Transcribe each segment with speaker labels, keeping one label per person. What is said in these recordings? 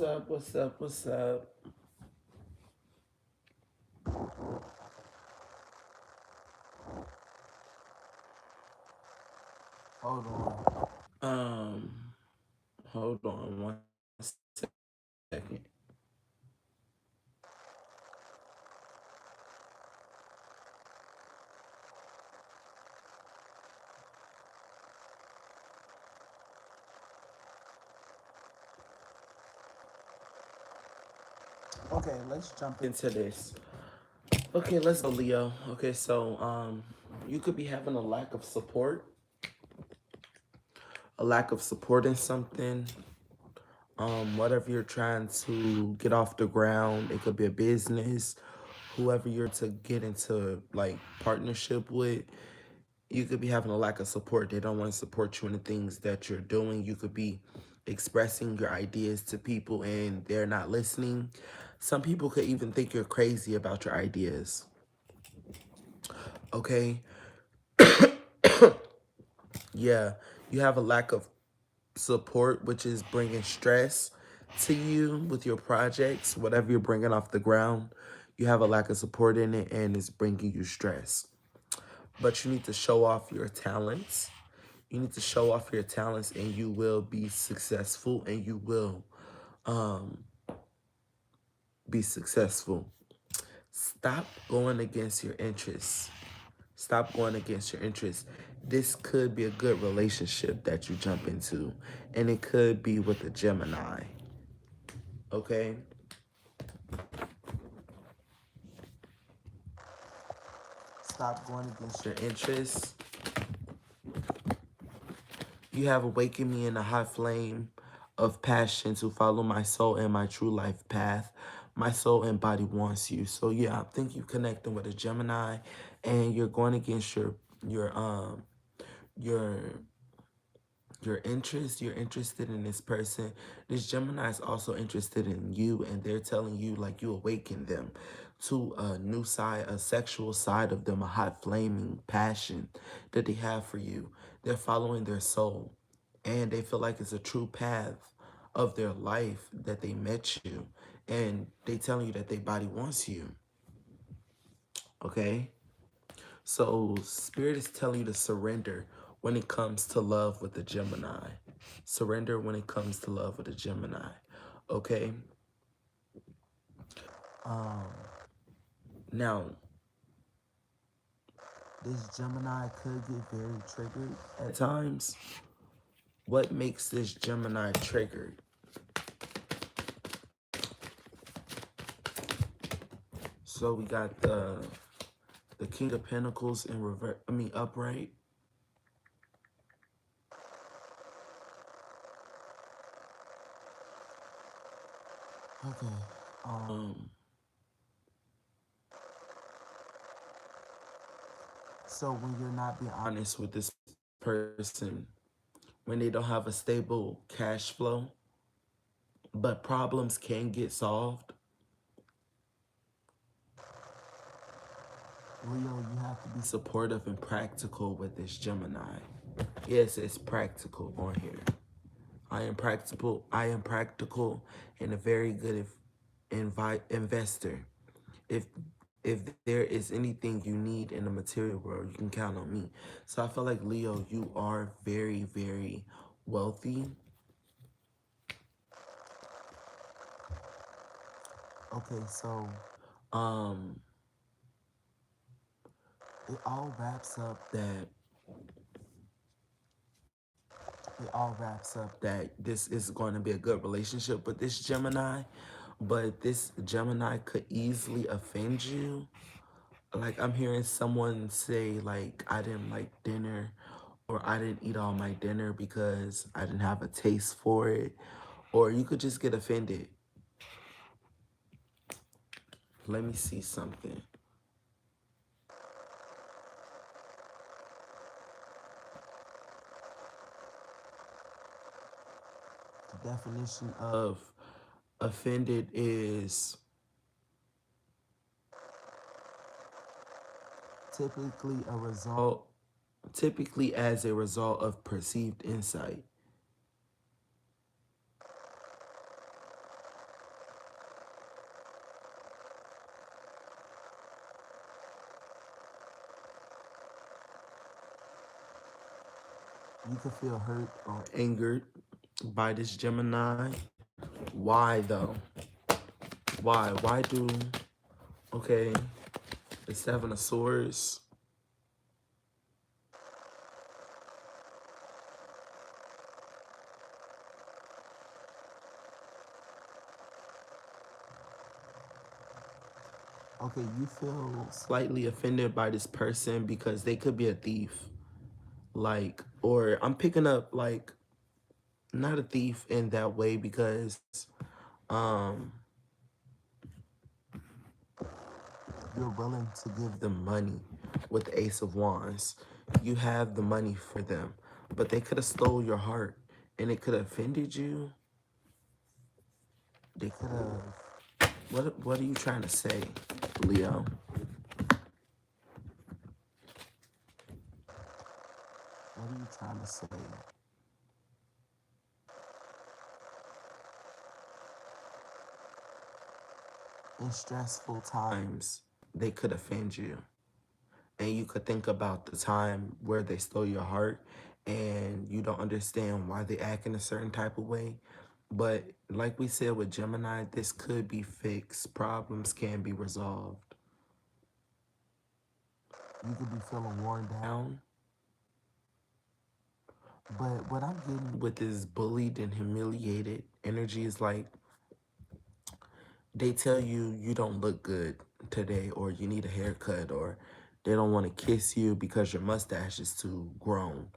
Speaker 1: up? What's up? What's up? Hold on. Hold on one second. Okay, let's jump into this. Okay, let's go, Leo. Okay, so you could be having a lack of support in something. Whatever you're trying to get off the ground, it could be a business, whoever you're to get into like partnership with, you could be having a lack of support. They don't want to support you in the things that you're doing. You could be expressing your ideas to people and they're not listening. Some people could even think you're crazy about your ideas. Okay? Yeah, you have a lack of support, which is bringing stress to you with your projects, whatever you're bringing off the ground. You have a lack of support in it and it's bringing you stress. But you need to show off your talents. You need to show off your talents and you will be successful and you will um, be successful. Stop going against your interests. Stop going against your interests. This could be a good relationship that you jump into, and it could be with a Gemini. Okay? Stop going against your interests. You have awakened me in a high flame of passion to follow my soul and my true life path. My soul and body wants you. So yeah, I think you connecting with a Gemini and you're going against your your your interest. You're interested in this person. This Gemini is also interested in you and they're telling you like you awaken them to a new side, a sexual side of them, a hot flaming passion that they have for you. They're following their soul and they feel like it's a true path of their life that they met you and they telling you that their body wants you. Okay? So spirit is telling you to surrender when it comes to love with the Gemini. Surrender when it comes to love with a Gemini. Okay? Um Now, this Gemini could get very triggered at times. What makes this Gemini triggered? So we got the King of Pentacles in reverse, I mean upright. Okay. Um so when you're not being honest with this person, when they don't have a stable cash flow, but problems can get solved, Leo, you have to be supportive and practical with this Gemini. Yes, it's practical on here. I am practical. I am practical and a very good investor. If if there is anything you need in the material world, you can count on me. So I feel like Leo, you are very, very wealthy. Okay, so um it all wraps up that this is going to be a good relationship with this Gemini, but this Gemini could easily offend you. Like I'm hearing someone say like I didn't like dinner or I didn't eat all my dinner because I didn't have a taste for it, or you could just get offended. Let me see something. The definition of offended is typically a result typically as a result of perceived insight. You could feel hurt or angered by this Gemini. Why though? Why? Why do, okay, the Seven of Swords. Okay, you feel slightly offended by this person because they could be a thief. Like, or I'm picking up like not a thief in that way because um you're willing to give them money with the Ace of Wands. You have the money for them, but they could have stole your heart and it could have offended you. They could have. What are you trying to say, Leo? What are you trying to say? In stressful times, they could offend you. And you could think about the time where they stole your heart and you don't understand why they act in a certain type of way. But like we said with Gemini, this could be fixed. Problems can be resolved. You could be feeling worn down. But what I'm getting with this bullied and humiliated energy is like they tell you you don't look good today or you need a haircut or they don't want to kiss you because your mustache is too grown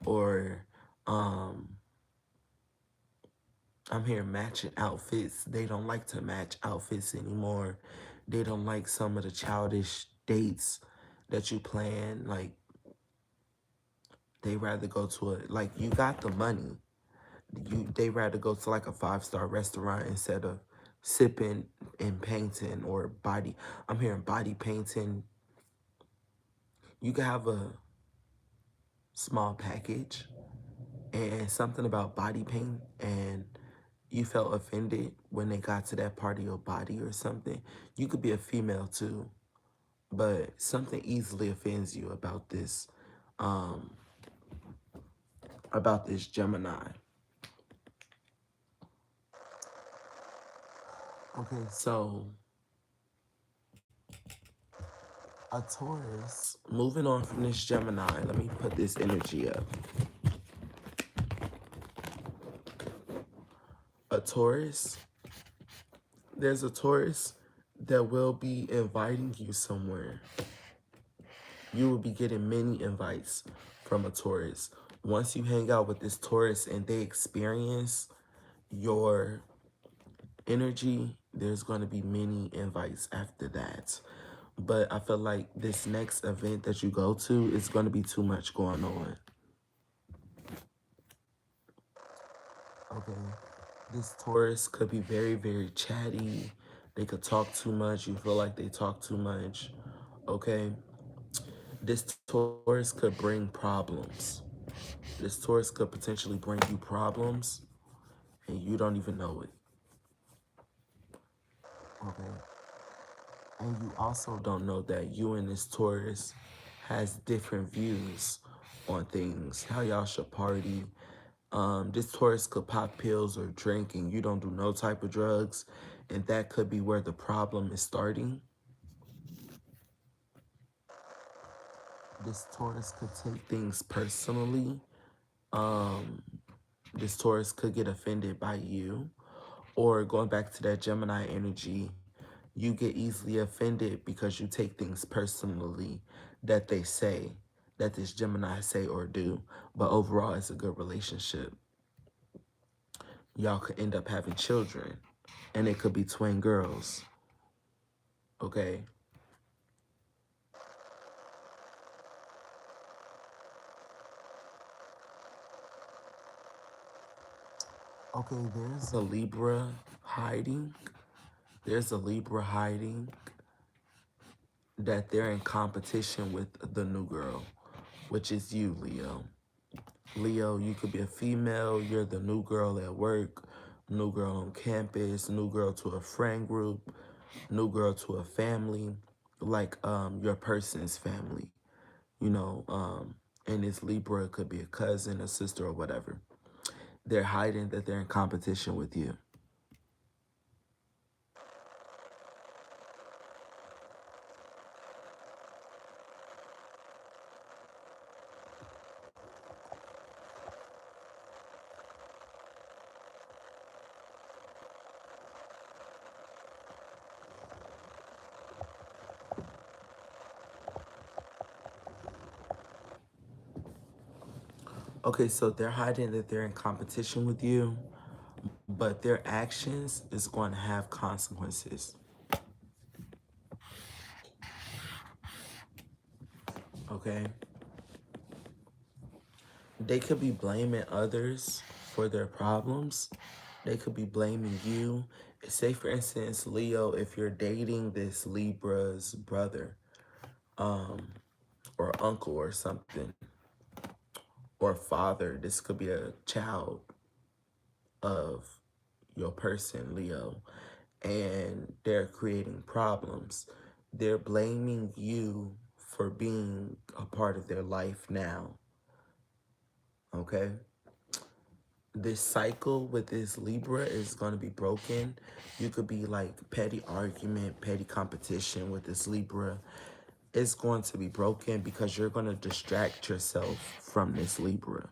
Speaker 1: or um I'm hearing matching outfits. They don't like to match outfits anymore. They don't like some of the childish dates that you plan. Like they rather go to a like you got the money. They rather go to like a 5-star restaurant instead of sipping and painting or body. I'm hearing body painting. You can have a small package and something about body paint and you felt offended when they got to that part of your body or something. You could be a female too, but something easily offends you um about this Gemini. Okay, so a Taurus, moving on from this Gemini, let me put this energy up. A Taurus, there's a Taurus that will be inviting you somewhere. You will be getting many invites from a Taurus. Once you hang out with this Taurus and they experience your energy, there's going to be many invites after that. But I feel like this next event that you go to is going to be too much going on. Okay. This Taurus could be very, very chatty. They could talk too much. You feel like they talk too much. Okay. This Taurus could bring problems. This Taurus could potentially bring you problems and you don't even know it. Okay. And you also don't know that you and this Taurus has different views on things, how y'all should party. This Taurus could pop pills or drink and you don't do no type of drugs. And that could be where the problem is starting. This Taurus could take things personally. Um, this Taurus could get offended by you. Or going back to that Gemini energy, you get easily offended because you take things personally that they say, that this Gemini say or do. But overall, it's a good relationship. Y'all could end up having children, and it could be twin girls. Okay? Okay, there's a Libra hiding. There's a Libra hiding that they're in competition with the new girl, which is you, Leo. Leo, you could be a female, you're the new girl at work, new girl on campus, new girl to a friend group, new girl to a family, like your person's family. You know, And this Libra could be a cousin, a sister, or whatever. They're hiding that they're in competition with you. Okay, so they're hiding that they're in competition with you, but their actions is going to have consequences. Okay? They could be blaming others for their problems. They could be blaming you. Say, for instance, Leo, if you're dating this Libra's brother, or uncle or something, or father, this could be a child of your person, Leo, and they're creating problems. They're blaming you for being a part of their life now. Okay? This cycle with this Libra is going to be broken. You could be like petty argument, petty competition with this Libra. It's going to be broken because you're going to distract yourself from this Libra.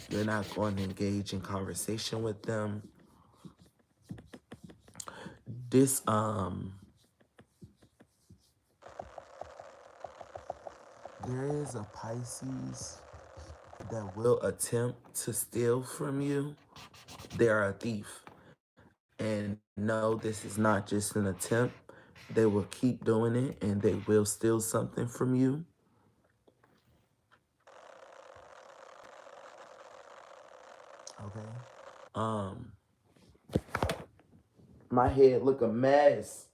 Speaker 1: You're not going to engage in conversation with them. This there is a Pisces that will attempt to steal from you. They're a thief. And no, this is not just an attempt. They will keep doing it and they will steal something from you. Okay. Um, my head look a mess.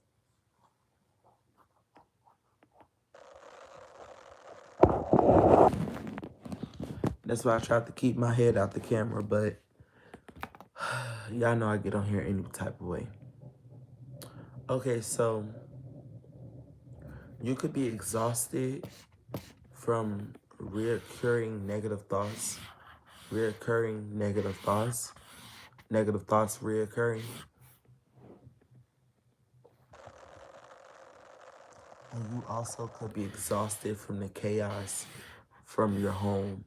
Speaker 1: That's why I tried to keep my head out the camera, but y'all know I get on here any type of way. Okay, so you could be exhausted from reoccurring negative thoughts reoccurring. And you also could be exhausted from the chaos from your home.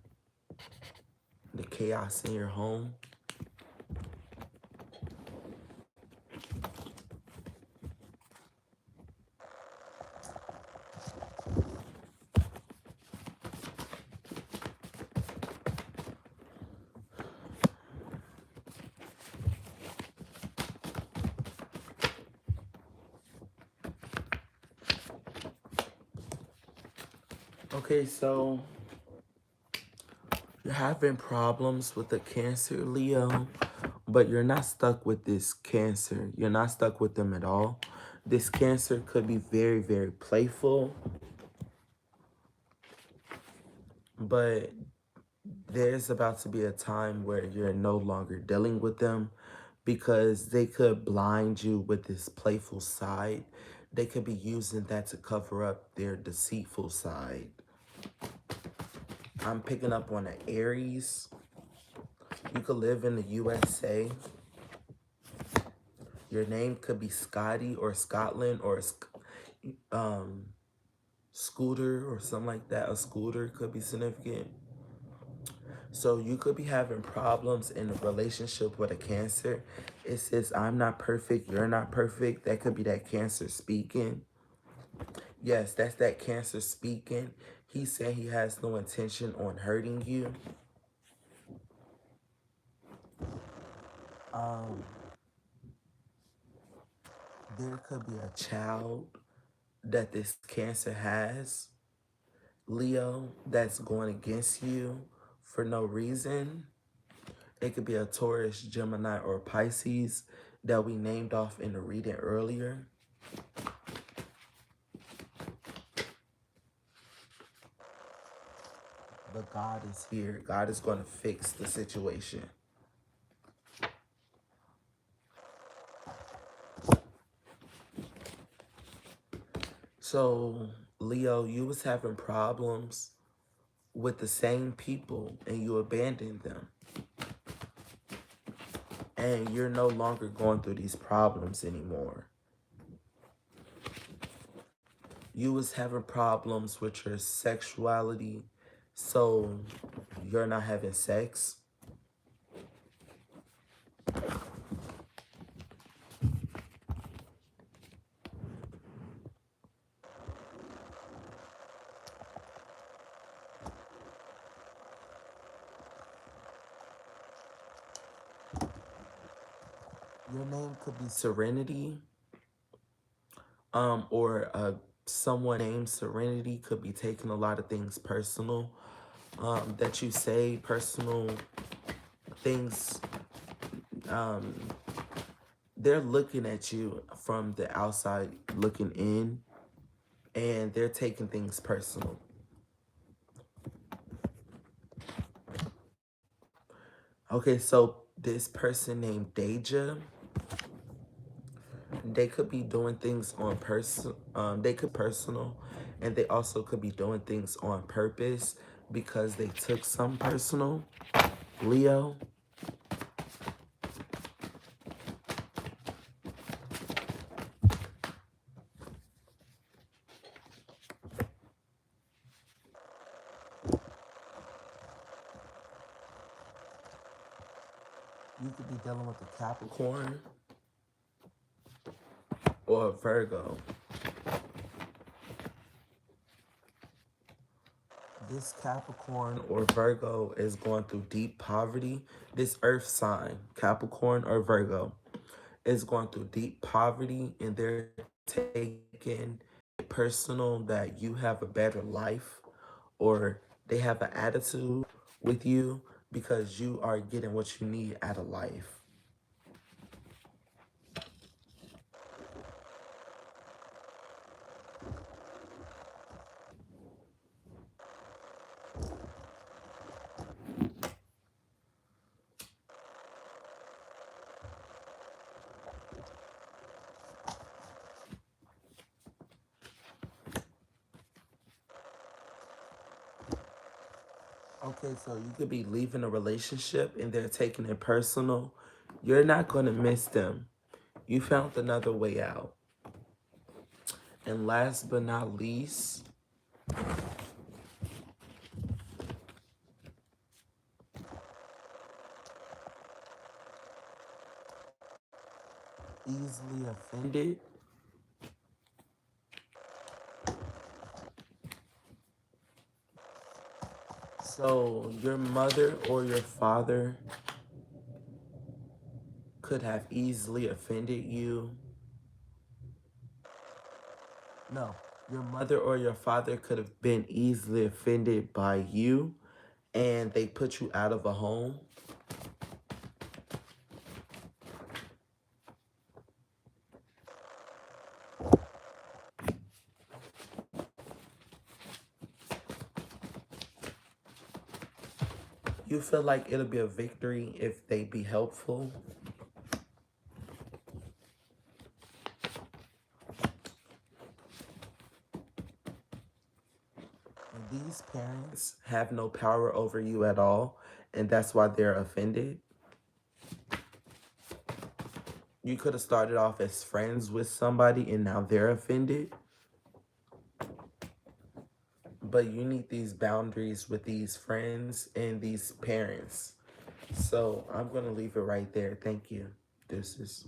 Speaker 1: The chaos in your home. Okay, so you're having problems with the Cancer, Leo, but you're not stuck with this Cancer. You're not stuck with them at all. This Cancer could be very, very playful, but there's about to be a time where you're no longer dealing with them because they could blind you with this playful side. They could be using that to cover up their deceitful side. I'm picking up on an Aries. You could live in the USA. Your name could be Scotty or Scotland or Scooter or something like that. A scooter could be significant. So you could be having problems in a relationship with a Cancer. It says, I'm not perfect, you're not perfect. That could be that Cancer speaking. Yes, that's that Cancer speaking. He said he has no intention on hurting you. There could be a child that this Cancer has, Leo, that's going against you for no reason. It could be a Taurus, Gemini, or Pisces that we named off in the reading earlier. But God is here. God is going to fix the situation. So, Leo, you was having problems with the same people and you abandoned them. And you're no longer going through these problems anymore. You was having problems with your sexuality, so you're not having sex. Your name could be Serenity, or someone named Serenity could be taking a lot of things personal, that you say, personal things. Um, they're looking at you from the outside looking in, and they're taking things personal. Okay, so this person named Deja, they could be doing things on they could personal, and they also could be doing things on purpose because they took some personal. Leo, you could be dealing with a Capricorn or a Virgo. This Capricorn or Virgo is going through deep poverty. This earth sign, Capricorn or Virgo, is going through deep poverty, and they're taking it personal that you have a better life, or they have an attitude with you because you are getting what you need out of life. Okay, so you could be leaving a relationship and they're taking it personal. You're not going to miss them. You found another way out. And last but not least, easily offended. So your mother or your father could have easily offended you. No, your mother or your father could have been easily offended by you, and they put you out of a home. You feel like it'll be a victory if they be helpful. And these parents have no power over you at all, and that's why they're offended. You could have started off as friends with somebody and now they're offended. But you need these boundaries with these friends and these parents. So I'm going to leave it right there. Thank you. This is.